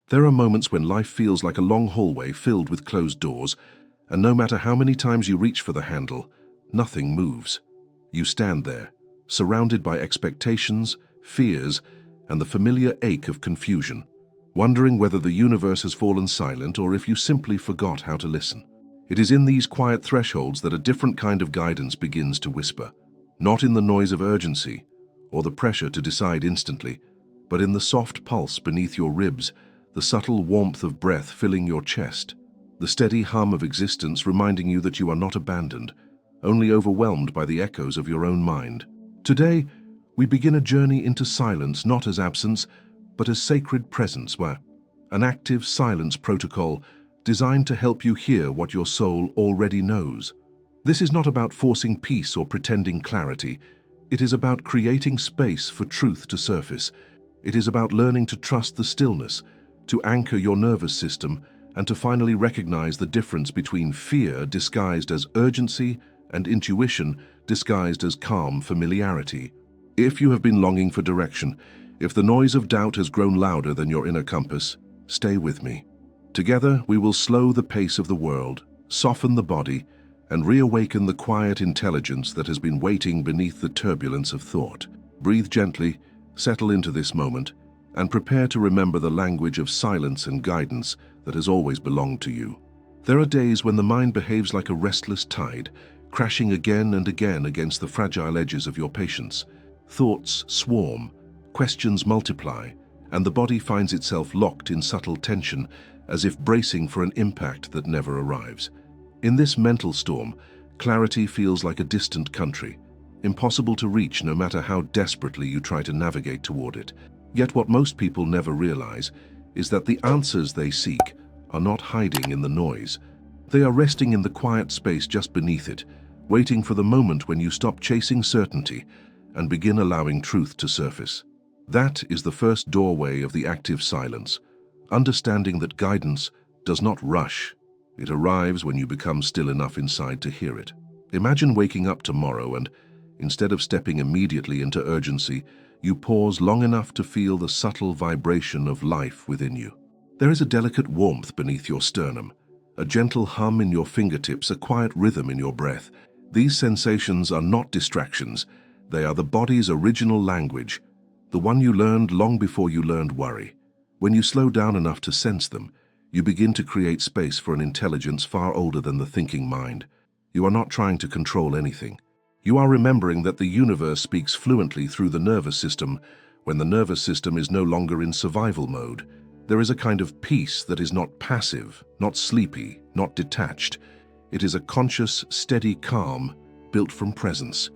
There are moments when life feels like a long hallway filled with closed doors, and no matter how many times you reach for the handle, nothing moves. You stand there, surrounded by expectations, fears, and the familiar ache of confusion, wondering whether the universe has fallen silent or if you simply forgot how to listen. It is in these quiet thresholds that a different kind of guidance begins to whisper, not in the noise of urgency or the pressure to decide instantly, but in the soft pulse beneath your ribs, the subtle warmth of breath filling your chest, the steady hum of existence reminding you that you are not abandoned, only overwhelmed by the echoes of your own mind. Today, we begin a journey into silence not as absence, but as sacred presence, where an active silence protocol designed to help you hear what your soul already knows. This is not about forcing peace or pretending clarity. It is about creating space for truth to surface. It is about learning to trust the stillness, to anchor your nervous system, and to finally recognize the difference between fear disguised as urgency and intuition disguised as calm familiarity. If you have been longing for direction, if the noise of doubt has grown louder than your inner compass, stay with me. Together, we will slow the pace of the world, soften the body, and reawaken the quiet intelligence that has been waiting beneath the turbulence of thought. Breathe gently, settle into this moment, and prepare to remember the language of silence and guidance that has always belonged to you. There are days when the mind behaves like a restless tide, crashing again and again against the fragile edges of your patience. Thoughts swarm, questions multiply, and the body finds itself locked in subtle tension, as if bracing for an impact that never arrives. In this mental storm, clarity feels like a distant country, impossible to reach no matter how desperately you try to navigate toward it. Yet what most people never realize is that the answers they seek are not hiding in the noise. They are resting in the quiet space just beneath it, waiting for the moment when you stop chasing certainty and begin allowing truth to surface. That is the first doorway of the active silence, understanding that guidance does not rush. It arrives when you become still enough inside to hear it. Imagine waking up tomorrow and, instead of stepping immediately into urgency, you pause long enough to feel the subtle vibration of life within you. There is a delicate warmth beneath your sternum, a gentle hum in your fingertips, a quiet rhythm in your breath. These sensations are not distractions. They are the body's original language, the one you learned long before you learned worry. When you slow down enough to sense them, you begin to create space for an intelligence far older than the thinking mind. You are not trying to control anything. You are remembering that the universe speaks fluently through the nervous system when the nervous system is no longer in survival mode. There is a kind of peace that is not passive, not sleepy, not detached. It is a conscious, steady calm built from presence.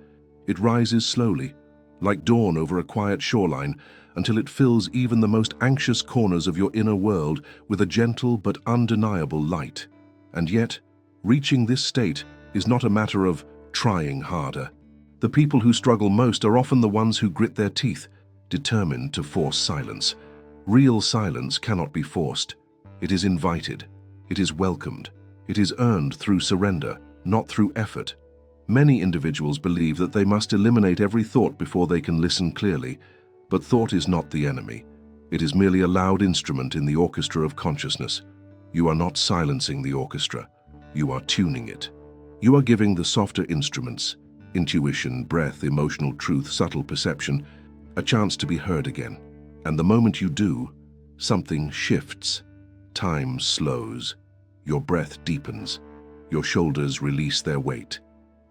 It rises slowly, like dawn over a quiet shoreline, until it fills even the most anxious corners of your inner world with a gentle but undeniable light. And yet, reaching this state is not a matter of trying harder. The people who struggle most are often the ones who grit their teeth, determined to force silence. Real silence cannot be forced. It is invited. It is welcomed. It is earned through surrender, not through effort. Many individuals believe that they must eliminate every thought before they can listen clearly, but thought is not the enemy. It is merely a loud instrument in the orchestra of consciousness. You are not silencing the orchestra. You are tuning it. You are giving the softer instruments, intuition, breath, emotional truth, subtle perception, a chance to be heard again. And the moment you do, something shifts. Time slows. Your breath deepens. Your shoulders release their weight.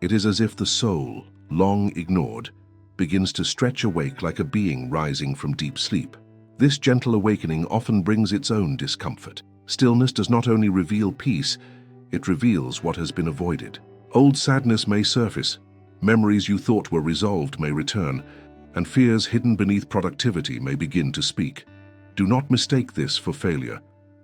It is as if the soul, long ignored, begins to stretch awake like a being rising from deep sleep. This gentle awakening often brings its own discomfort. Stillness does not only reveal peace, it reveals what has been avoided. Old sadness may surface, memories you thought were resolved may return, and fears hidden beneath productivity may begin to speak. Do not mistake this for failure.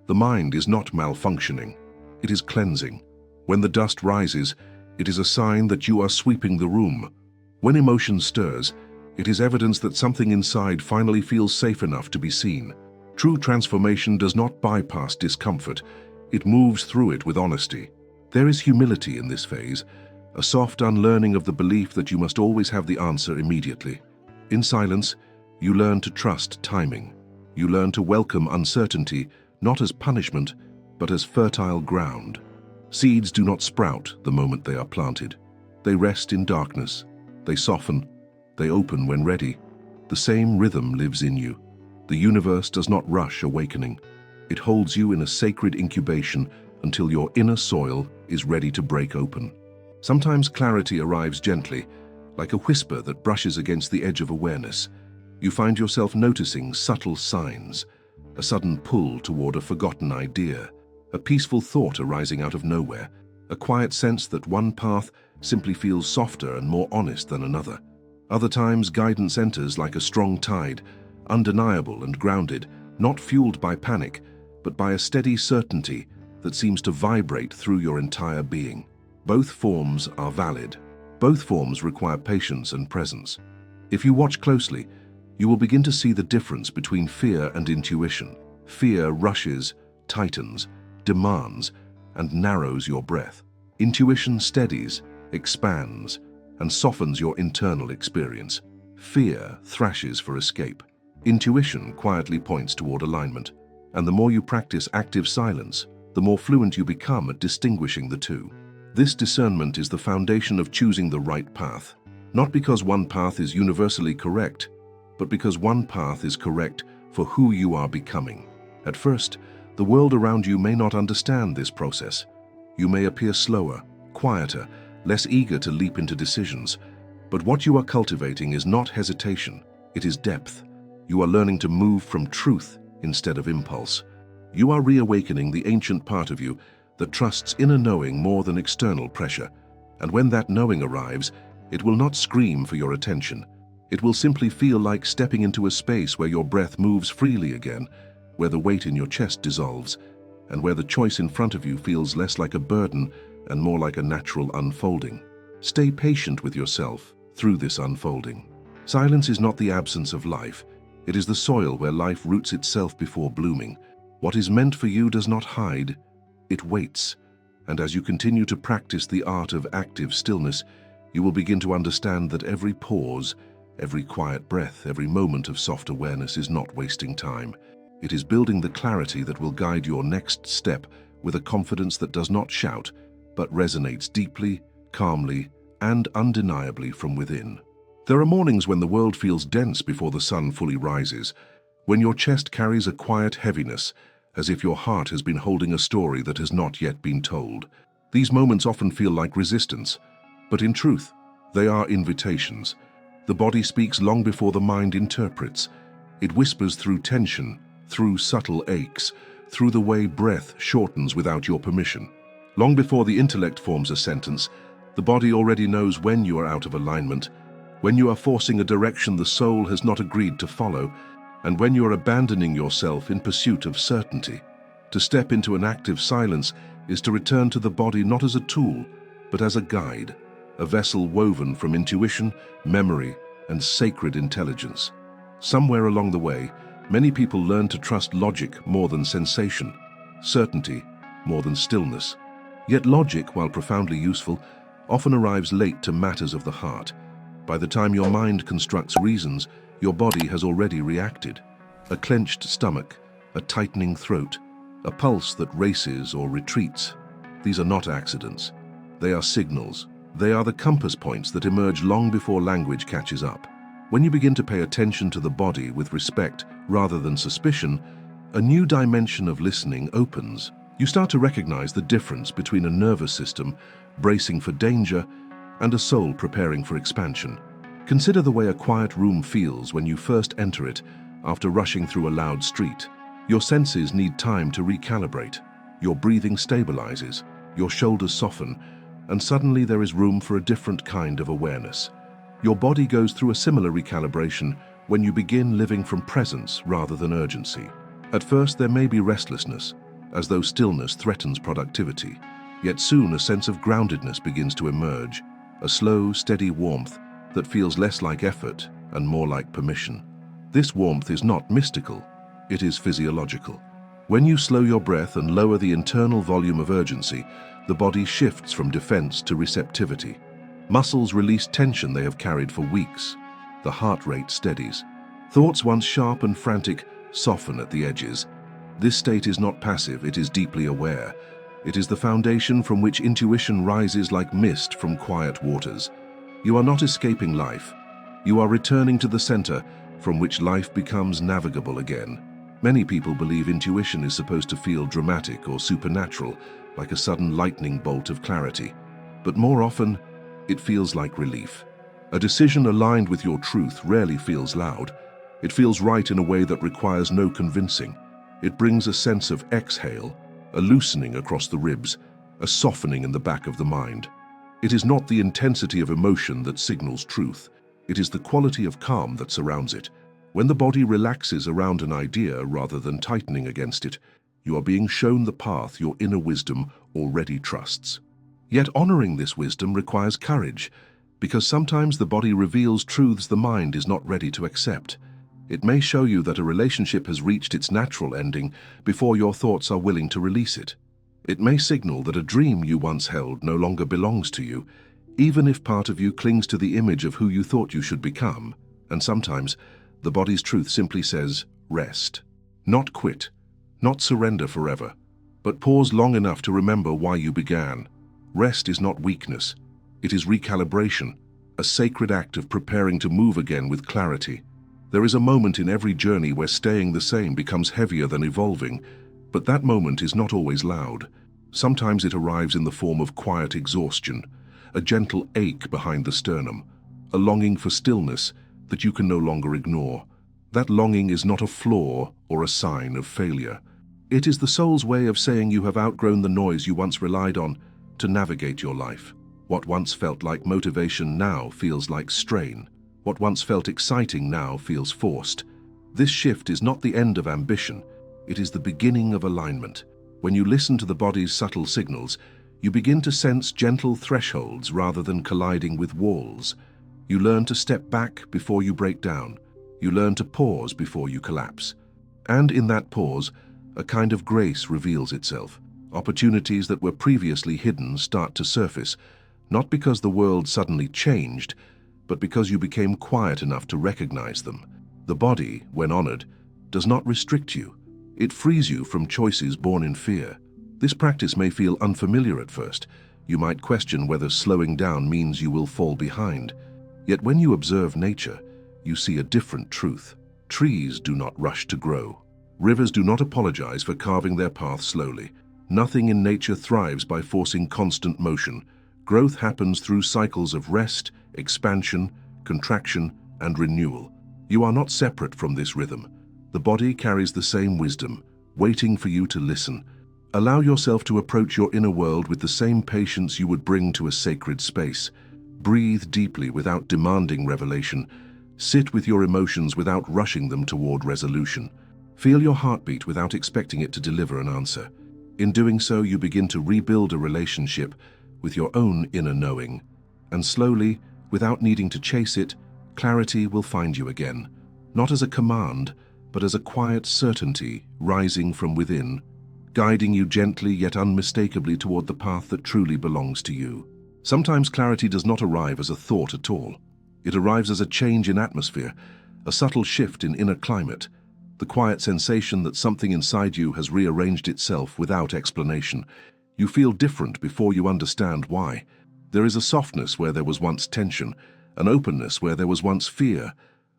The mind is not malfunctioning. It is cleansing. When the dust rises, it is a sign that you are sweeping the room. When emotion stirs, it is evidence that something inside finally feels safe enough to be seen. True transformation does not bypass discomfort. It moves through it with honesty. There is humility in this phase, a soft unlearning of the belief that you must always have the answer immediately. In silence, you learn to trust timing. You learn to welcome uncertainty, not as punishment, but as fertile ground. Seeds do not sprout the moment they are planted. They rest in darkness. They soften. They open when ready. The same rhythm lives in you. The universe does not rush awakening. It holds you in a sacred incubation until your inner soil is ready to break open. Sometimes clarity arrives gently, like a whisper that brushes against the edge of awareness. You find yourself noticing subtle signs, a sudden pull toward a forgotten idea, a peaceful thought arising out of nowhere, a quiet sense that one path simply feels softer and more honest than another. Other times, guidance enters like a strong tide, undeniable and grounded, not fueled by panic, but by a steady certainty that seems to vibrate through your entire being. Both forms are valid. Both forms require patience and presence. If you watch closely, you will begin to see the difference between fear and intuition. Fear rushes, tightens, demands, and narrows your breath. Intuition steadies, expands, and softens your internal experience. Fear thrashes for escape. Intuition quietly points toward alignment. And the more you practice active silence, the more fluent you become at distinguishing the two. This discernment is the foundation of choosing the right path, not because one path is universally correct, but because one path is correct for who you are becoming. At first, the world around you may not understand this process. You may appear slower, quieter, less eager to leap into decisions. But what you are cultivating is not hesitation, it is depth. You are learning to move from truth instead of impulse. You are reawakening the ancient part of you that trusts inner knowing more than external pressure. And when that knowing arrives, it will not scream for your attention. It will simply feel like stepping into a space where your breath moves freely again, where the weight in your chest dissolves, and where the choice in front of you feels less like a burden and more like a natural unfolding. Stay patient with yourself through this unfolding. Silence is not the absence of life. It is the soil where life roots itself before blooming. What is meant for you does not hide, it waits. And as you continue to practice the art of active stillness, you will begin to understand that every pause, every quiet breath, every moment of soft awareness is not wasting time. It is building the clarity that will guide your next step with a confidence that does not shout, but resonates deeply, calmly, and undeniably from within. There are mornings when the world feels dense before the sun fully rises, when your chest carries a quiet heaviness, as if your heart has been holding a story that has not yet been told. These moments often feel like resistance, but in truth, they are invitations. The body speaks long before the mind interprets. It whispers through tension, through subtle aches, through the way breath shortens without your permission. Long before the intellect forms a sentence, the body already knows when you are out of alignment, when you are forcing a direction the soul has not agreed to follow, and when you are abandoning yourself in pursuit of certainty. To step into an active silence is to return to the body not as a tool, but as a guide, a vessel woven from intuition, memory, and sacred intelligence. Somewhere along the way, many people learn to trust logic more than sensation, certainty more than stillness. Yet logic, while profoundly useful, often arrives late to matters of the heart. By the time your mind constructs reasons, your body has already reacted. A clenched stomach, a tightening throat, a pulse that races or retreats. These are not accidents. They are signals. They are the compass points that emerge long before language catches up. When you begin to pay attention to the body with respect rather than suspicion, a new dimension of listening opens. You start to recognize the difference between a nervous system bracing for danger and a soul preparing for expansion. Consider the way a quiet room feels when you first enter it after rushing through a loud street. Your senses need time to recalibrate. Your breathing stabilizes, your shoulders soften, and suddenly there is room for a different kind of awareness. Your body goes through a similar recalibration when you begin living from presence rather than urgency. At first there may be restlessness, as though stillness threatens productivity. Yet soon a sense of groundedness begins to emerge, a slow, steady warmth that feels less like effort and more like permission. This warmth is not mystical, it is physiological. When you slow your breath and lower the internal volume of urgency, the body shifts from defense to receptivity. Muscles release tension they have carried for weeks. The heart rate steadies. Thoughts once sharp and frantic soften at the edges. This state is not passive, it is deeply aware. It is the foundation from which intuition rises like mist from quiet waters. You are not escaping life. You are returning to the center from which life becomes navigable again. Many people believe intuition is supposed to feel dramatic or supernatural, like a sudden lightning bolt of clarity. But more often, it feels like relief. A decision aligned with your truth rarely feels loud. It feels right in a way that requires no convincing. It brings a sense of exhale, a loosening across the ribs, a softening in the back of the mind. It is not the intensity of emotion that signals truth. It is the quality of calm that surrounds it. When the body relaxes around an idea rather than tightening against it, you are being shown the path your inner wisdom already trusts. Yet honoring this wisdom requires courage, because sometimes the body reveals truths the mind is not ready to accept. It may show you that a relationship has reached its natural ending before your thoughts are willing to release it. It may signal that a dream you once held no longer belongs to you, even if part of you clings to the image of who you thought you should become. And sometimes, the body's truth simply says, rest. Not quit, not surrender forever, but pause long enough to remember why you began. Rest is not weakness. It is recalibration, a sacred act of preparing to move again with clarity. There is a moment in every journey where staying the same becomes heavier than evolving, but that moment is not always loud. Sometimes it arrives in the form of quiet exhaustion, a gentle ache behind the sternum, a longing for stillness that you can no longer ignore. That longing is not a flaw or a sign of failure. It is the soul's way of saying you have outgrown the noise you once relied on to navigate your life. What once felt like motivation now feels like strain. What once felt exciting now feels forced. This shift is not the end of ambition, it is the beginning of alignment. When you listen to the body's subtle signals, you begin to sense gentle thresholds rather than colliding with walls. You learn to step back before you break down. You learn to pause before you collapse. And in that pause, a kind of grace reveals itself. Opportunities that were previously hidden start to surface, not because the world suddenly changed, but because you became quiet enough to recognize them. The body, when honored, does not restrict you. It frees you from choices born in fear. This practice may feel unfamiliar at first. You might question whether slowing down means you will fall behind. Yet when you observe nature, you see a different truth. Trees do not rush to grow. Rivers do not apologize for carving their path slowly. Nothing in nature thrives by forcing constant motion. Growth happens through cycles of rest, expansion, contraction, and renewal. You are not separate from this rhythm. The body carries the same wisdom, waiting for you to listen. Allow yourself to approach your inner world with the same patience you would bring to a sacred space. Breathe deeply without demanding revelation. Sit with your emotions without rushing them toward resolution. Feel your heartbeat without expecting it to deliver an answer. In doing so, you begin to rebuild a relationship with your own inner knowing. And slowly, without needing to chase it, clarity will find you again. Not as a command, but as a quiet certainty rising from within, guiding you gently yet unmistakably toward the path that truly belongs to you. Sometimes clarity does not arrive as a thought at all. It arrives as a change in atmosphere, a subtle shift in inner climate, the quiet sensation that something inside you has rearranged itself without explanation. You feel different before you understand why. There is a softness where there was once tension, an openness where there was once fear,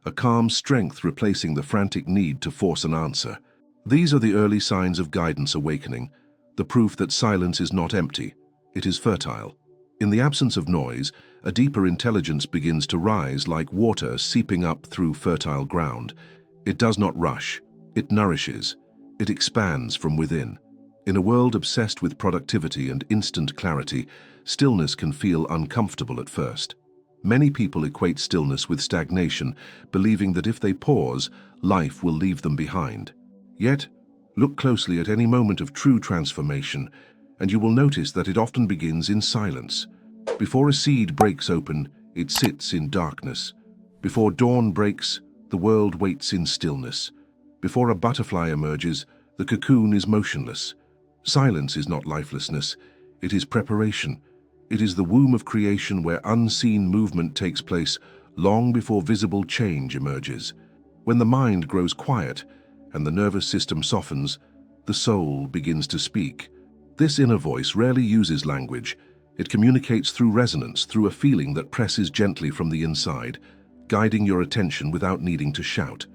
a calm strength replacing the frantic need to force an answer. These are the early signs of guidance awakening, the proof that silence is not empty, it is fertile. In the absence of noise, a deeper intelligence begins to rise like water seeping up through fertile ground. It does not rush, it nourishes, it expands from within. In a world obsessed with productivity and instant clarity, stillness can feel uncomfortable at first. Many people equate stillness with stagnation, believing that if they pause, life will leave them behind. Yet, look closely at any moment of true transformation, and you will notice that it often begins in silence. Before a seed breaks open, it sits in darkness. Before dawn breaks, the world waits in stillness. Before a butterfly emerges, the cocoon is motionless. Silence is not lifelessness, it is preparation. It is the womb of creation where unseen movement takes place long before visible change emerges. When the mind grows quiet and the nervous system softens, the soul begins to speak. This inner voice rarely uses language. It communicates through resonance, through a feeling that presses gently from the inside, guiding your attention without needing to shout.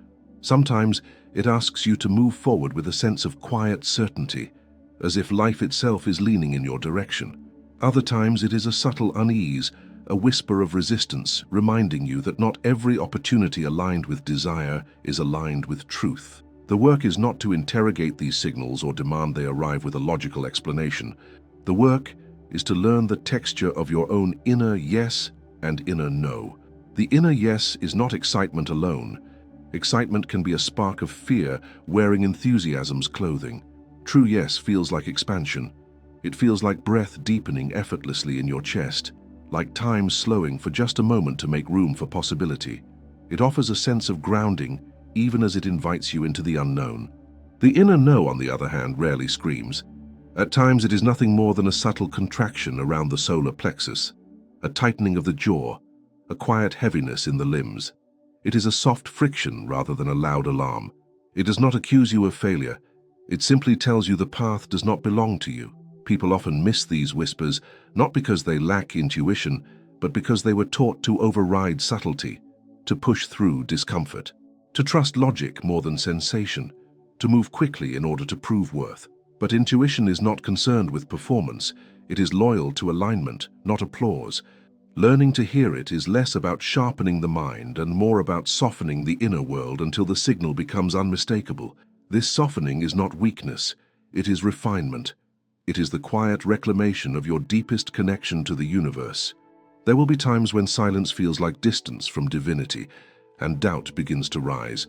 Sometimes it asks you to move forward with a sense of quiet certainty, as if life itself is leaning in your direction. Other times it is a subtle unease, a whisper of resistance, reminding you that not every opportunity aligned with desire is aligned with truth. The work is not to interrogate these signals or demand they arrive with a logical explanation. The work is to learn the texture of your own inner yes and inner no. The inner yes is not excitement alone. Excitement can be a spark of fear wearing enthusiasm's clothing. True yes feels like expansion. It feels like breath deepening effortlessly in your chest, like time slowing for just a moment to make room for possibility. It offers a sense of grounding, even as it invites you into the unknown. The inner no, on the other hand, rarely screams. At times it is nothing more than a subtle contraction around the solar plexus, a tightening of the jaw, a quiet heaviness in the limbs. It is a soft friction rather than a loud alarm. It does not accuse you of failure. It simply tells you the path does not belong to you. People often miss these whispers, not because they lack intuition, but because they were taught to override subtlety, to push through discomfort, to trust logic more than sensation, to move quickly in order to prove worth. But intuition is not concerned with performance. It is loyal to alignment, not applause. Learning to hear it is less about sharpening the mind and more about softening the inner world until the signal becomes unmistakable. This softening is not weakness, it is refinement. It is the quiet reclamation of your deepest connection to the universe. There will be times when silence feels like distance from divinity, and doubt begins to rise.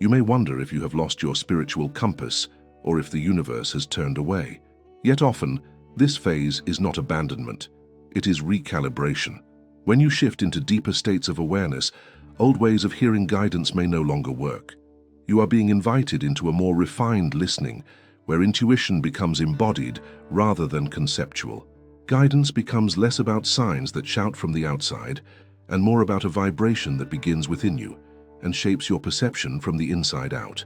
You may wonder if you have lost your spiritual compass, or if the universe has turned away. Yet often, this phase is not abandonment. It is recalibration. When you shift into deeper states of awareness, old ways of hearing guidance may no longer work. You are being invited into a more refined listening, where intuition becomes embodied rather than conceptual. Guidance becomes less about signs that shout from the outside, and more about a vibration that begins within you and shapes your perception from the inside out.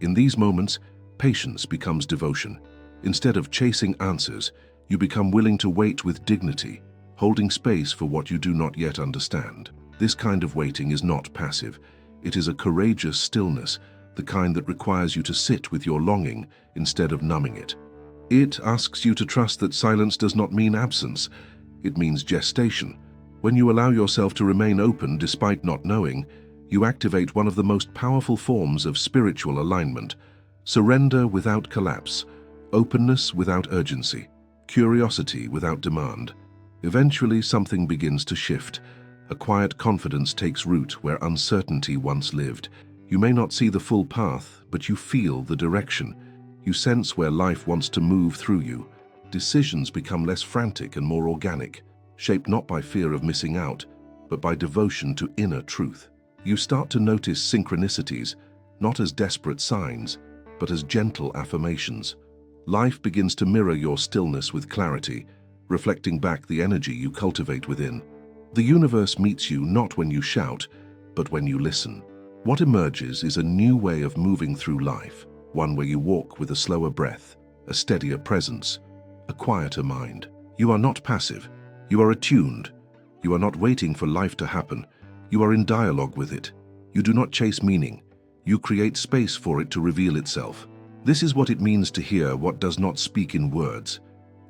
In these moments, patience becomes devotion. Instead of chasing answers, you become willing to wait with dignity, holding space for what you do not yet understand. This kind of waiting is not passive. It is a courageous stillness, the kind that requires you to sit with your longing instead of numbing it. It asks you to trust that silence does not mean absence, it means gestation. When you allow yourself to remain open despite not knowing, you activate one of the most powerful forms of spiritual alignment: surrender without collapse, openness without urgency, curiosity without demand. Eventually, something begins to shift. A quiet confidence takes root where uncertainty once lived. You may not see the full path, but you feel the direction. You sense where life wants to move through you. Decisions become less frantic and more organic, shaped not by fear of missing out, but by devotion to inner truth. You start to notice synchronicities, not as desperate signs, but as gentle affirmations. Life begins to mirror your stillness with clarity, reflecting back the energy you cultivate within. The universe meets you not when you shout, but when you listen. What emerges is a new way of moving through life, one where you walk with a slower breath, a steadier presence, a quieter mind. You are not passive. You are attuned. You are not waiting for life to happen. You are in dialogue with it. You do not chase meaning. You create space for it to reveal itself. This is what it means to hear what does not speak in words.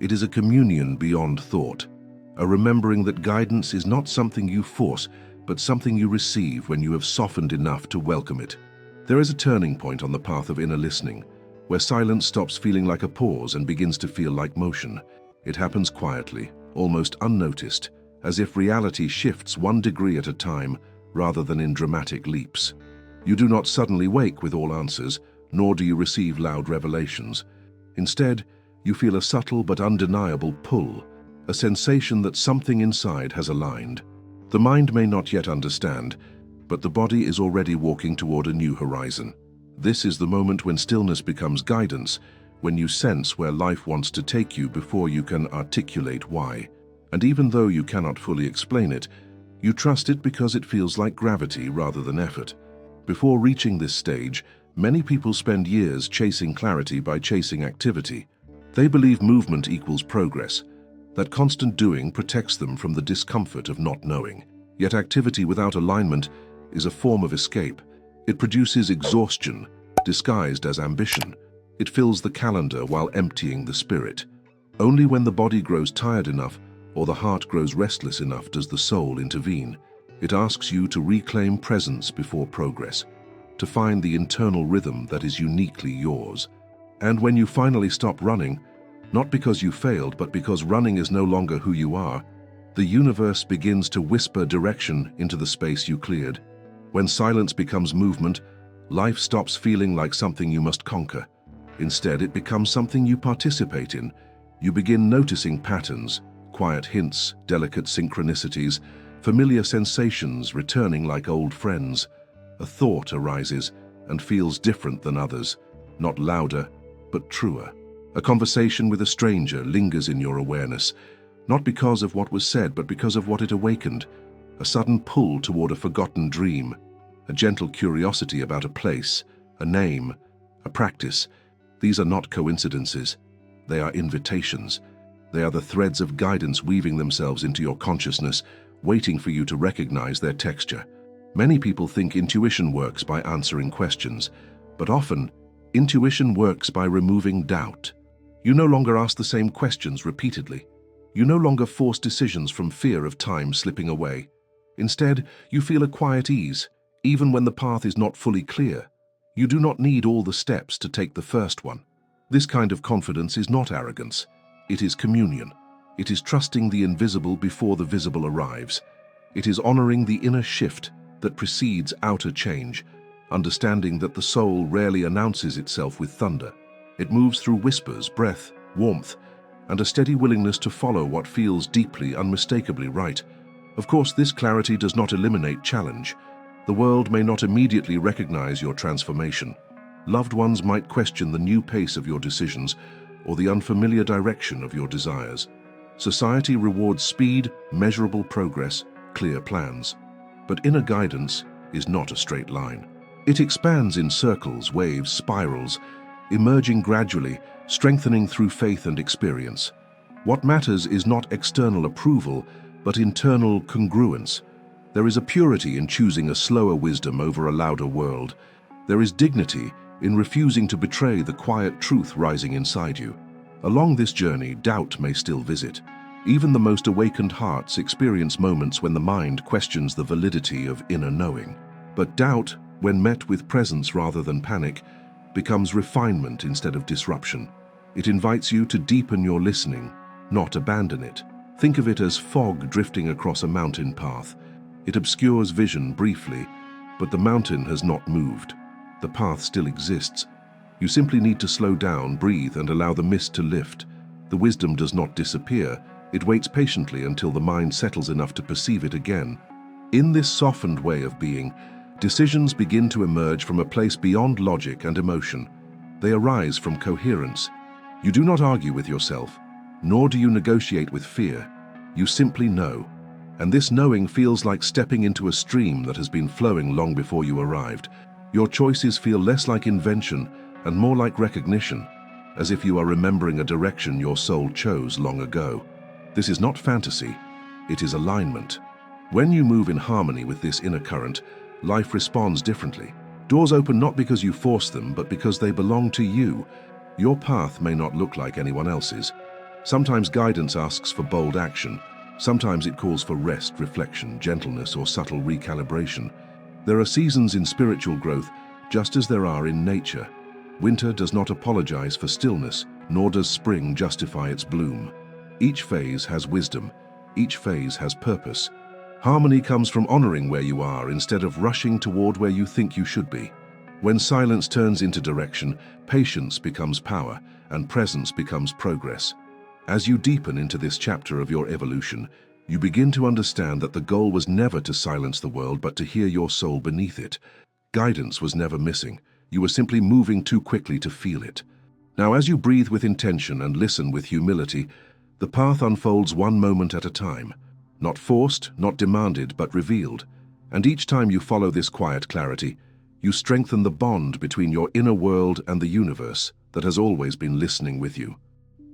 It is a communion beyond thought, a remembering that guidance is not something you force, but something you receive when you have softened enough to welcome it. There is a turning point on the path of inner listening, where silence stops feeling like a pause and begins to feel like motion. It happens quietly, almost unnoticed, as if reality shifts 1 degree at a time rather than in dramatic leaps. You do not suddenly wake with all answers, nor do you receive loud revelations. Instead, you feel a subtle but undeniable pull, a sensation that something inside has aligned. The mind may not yet understand, but the body is already walking toward a new horizon. This is the moment when stillness becomes guidance, when you sense where life wants to take you before you can articulate why. And even though you cannot fully explain it, you trust it because it feels like gravity rather than effort. Before reaching this stage, Many people spend years chasing clarity by chasing activity. They believe movement equals progress, that constant doing protects them from the discomfort of not knowing. Yet activity without alignment is a form of escape. It produces exhaustion, disguised as ambition. It fills the calendar while emptying the spirit. Only when the body grows tired enough or the heart grows restless enough does the soul intervene. It asks you to reclaim presence before progress, to find the internal rhythm that is uniquely yours. And when you finally stop running, not because you failed, but because running is no longer who you are, the universe begins to whisper direction into the space you cleared. When silence becomes movement, life stops feeling like something you must conquer. Instead, it becomes something you participate in. You begin noticing patterns, quiet hints, delicate synchronicities, familiar sensations returning like old friends. A thought arises and feels different than others, not louder, but truer. A conversation with a stranger lingers in your awareness, not because of what was said, but because of what it awakened. A sudden pull toward a forgotten dream, a gentle curiosity about a place, a name, a practice. These are not coincidences. They are invitations. They are the threads of guidance weaving themselves into your consciousness, waiting for you to recognize their texture. Many people think intuition works by answering questions, but often, intuition works by removing doubt. You no longer ask the same questions repeatedly. You no longer force decisions from fear of time slipping away. Instead, you feel a quiet ease, even when the path is not fully clear. You do not need all the steps to take the first one. This kind of confidence is not arrogance. It is communion. It is trusting the invisible before the visible arrives. It is honoring the inner shift that precedes outer change, understanding that the soul rarely announces itself with thunder. It moves through whispers, breath, warmth, and a steady willingness to follow what feels deeply, unmistakably right. Of course, this clarity does not eliminate challenge. The world may not immediately recognize your transformation. Loved ones might question the new pace of your decisions or the unfamiliar direction of your desires. Society rewards speed, measurable progress, clear plans. But inner guidance is not a straight line. It expands in circles, waves, spirals, emerging gradually, strengthening through faith and experience. What matters is not external approval, but internal congruence. There is a purity in choosing a slower wisdom over a louder world. There is dignity in refusing to betray the quiet truth rising inside you. Along this journey, doubt may still visit. Even the most awakened hearts experience moments when the mind questions the validity of inner knowing. But doubt, when met with presence rather than panic, becomes refinement instead of disruption. It invites you to deepen your listening, not abandon it. Think of it as fog drifting across a mountain path. It obscures vision briefly, but the mountain has not moved. The path still exists. You simply need to slow down, breathe, and allow the mist to lift. The wisdom does not disappear. It waits patiently until the mind settles enough to perceive it again. In this softened way of being, decisions begin to emerge from a place beyond logic and emotion. They arise from coherence. You do not argue with yourself, nor do you negotiate with fear. You simply know. And this knowing feels like stepping into a stream that has been flowing long before you arrived. Your choices feel less like invention and more like recognition, as if you are remembering a direction your soul chose long ago. This is not fantasy, it is alignment. When you move in harmony with this inner current, life responds differently. Doors open not because you force them, but because they belong to you. Your path may not look like anyone else's. Sometimes guidance asks for bold action. Sometimes it calls for rest, reflection, gentleness, or subtle recalibration. There are seasons in spiritual growth, just as there are in nature. Winter does not apologize for stillness, nor does spring justify its bloom. Each phase has wisdom. Each phase has purpose. Harmony comes from honoring where you are instead of rushing toward where you think you should be. When silence turns into direction, patience becomes power, and presence becomes progress. As you deepen into this chapter of your evolution, you begin to understand that the goal was never to silence the world, but to hear your soul beneath it. Guidance was never missing. You were simply moving too quickly to feel it. Now, as you breathe with intention and listen with humility, the path unfolds one moment at a time. Not forced, not demanded, but revealed. And each time you follow this quiet clarity, You strengthen the bond between your inner world and the universe that has always been listening with you.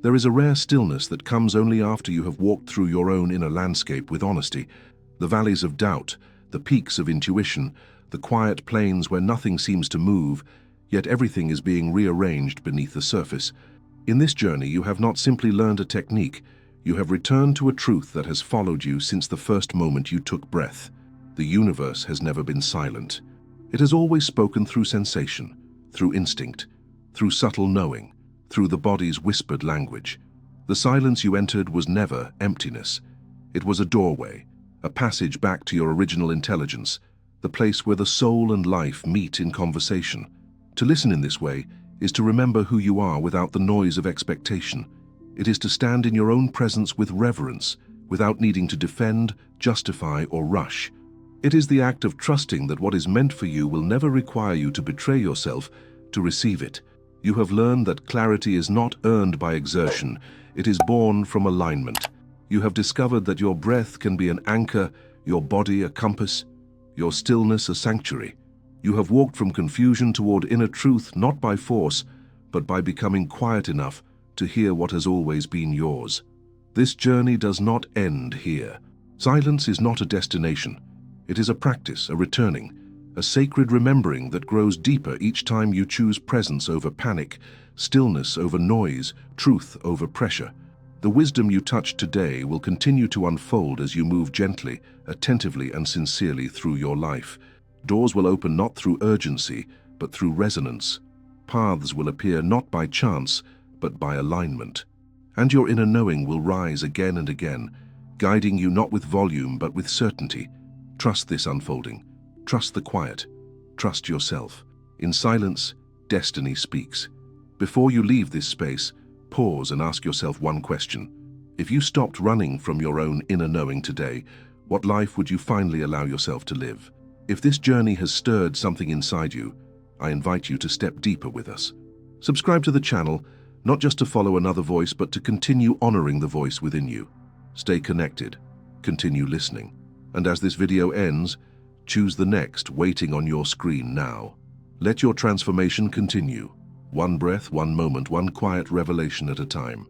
There is a rare stillness that comes only after you have walked through your own inner landscape with honesty. The valleys of doubt, the peaks of intuition, the quiet plains where nothing seems to move, yet everything is being rearranged beneath the surface. In this journey, you have not simply learned a technique, you have returned to a truth that has followed you since the first moment you took breath. The universe has never been silent. It has always spoken through sensation, through instinct, through subtle knowing, through the body's whispered language. The silence you entered was never emptiness. It was a doorway, a passage back to your original intelligence, the place where the soul and life meet in conversation. To listen in this way is to remember who you are without the noise of expectation. It is to stand in your own presence with reverence, without needing to defend, justify, or rush. It is the act of trusting that what is meant for you will never require you to betray yourself to receive it. You have learned that clarity is not earned by exertion, it is born from alignment. You have discovered that your breath can be an anchor, your body a compass, your stillness a sanctuary. You have walked from confusion toward inner truth not by force, but by becoming quiet enough to hear what has always been yours. This journey does not end here. Silence is not a destination. It is a practice, a returning, a sacred remembering that grows deeper each time you choose presence over panic, stillness over noise, truth over pressure. The wisdom you touch today will continue to unfold as you move gently, attentively, and sincerely through your life. Doors will open not through urgency, but through resonance. Paths will appear not by chance, but by alignment. And your inner knowing will rise again and again, guiding you not with volume, but with certainty. Trust this unfolding. Trust the quiet. Trust yourself. In silence, destiny speaks. Before you leave this space, pause and ask yourself one question. If you stopped running from your own inner knowing today, what life would you finally allow yourself to live? If this journey has stirred something inside you, I invite you to step deeper with us. Subscribe to the channel, not just to follow another voice, but to continue honoring the voice within you. Stay connected. Continue listening. And as this video ends, choose the next waiting on your screen now. Let your transformation continue. One breath, one moment, one quiet revelation at a time.